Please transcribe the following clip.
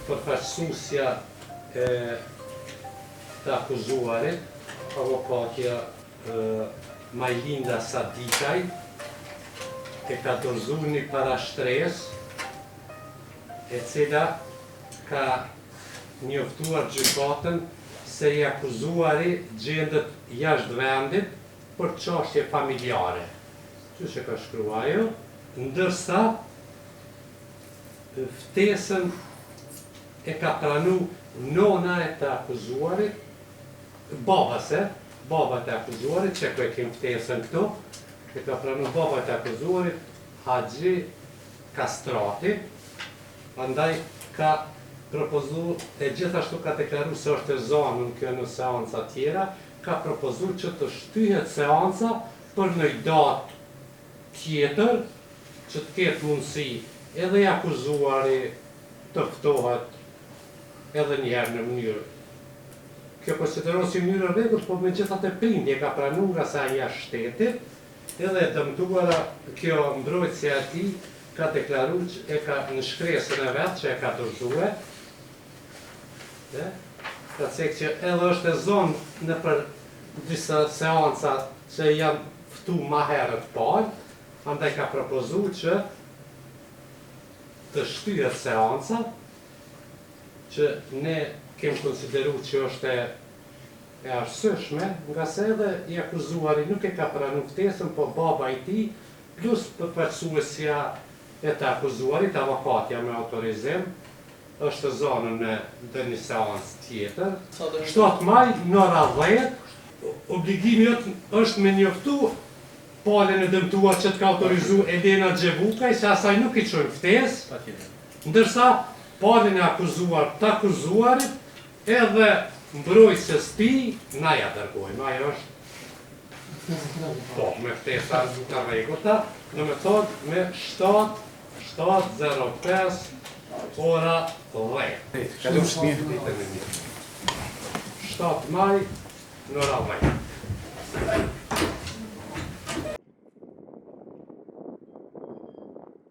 përfaqësuesja e të akuzuarit, avokatja Majlinda Sadikaj, e ka dorëzuar një parashtresë e cila ka njoftuar gjykatën se i akuzuari gjendet jashtë vendit për çështje familjare. Që ka shkruar ajo, ndërsa ftesën e ka pranu nona e të akuzuarit, baba të akuzuarit, që e kemë ftesën këto, e ka pranu baba të akuzuarit, Haxhi Kastrati, andaj ka propozu, e gjithashtu ka deklaru se është e zonën kjo në seanca tjera, ka propozu që të shtyhet seanca për në datë tjetër, që të ketë mundësi edhe i akuzuari të ftohet edhe njerë në mënyrë. Kjo konsiderohet si mënyrë e rregullt, por megjithatë prindje ka pranuar nga sa jashtë shtetit, edhe e dëmtuara kjo mbrojtësja e tij ka deklaruar që e ka në shkresën e vet që e ka dorëzuar. Ka thënë që edhe është e zonë në për disa seanca që janë ftu ma herët parë, andaj ka propozu që të shtyhet seanca, që ne kemë konsideru që është e arsyeshme, nga se edhe i akuzuari nuk e ka pranu ftesën, po baba i tij, plus përfaqësuesja e të akuzuarit, avokatja me autorizim, është zonën në një seancë tjetër. 7 maj, në ora 10, obligimi është me njoftu palën e dëmtuar që të ka autorizu Elena Xhevukaj, se asaj nuk i çojnë ftesë, ndërsa palën e akuzuar të akuzuarit edhe mbrojtëses tij na ja dërgojmë. Ajo është me ftesa të rregullta, në metodë me 7:05 ora 10. 7 maj në ora 10.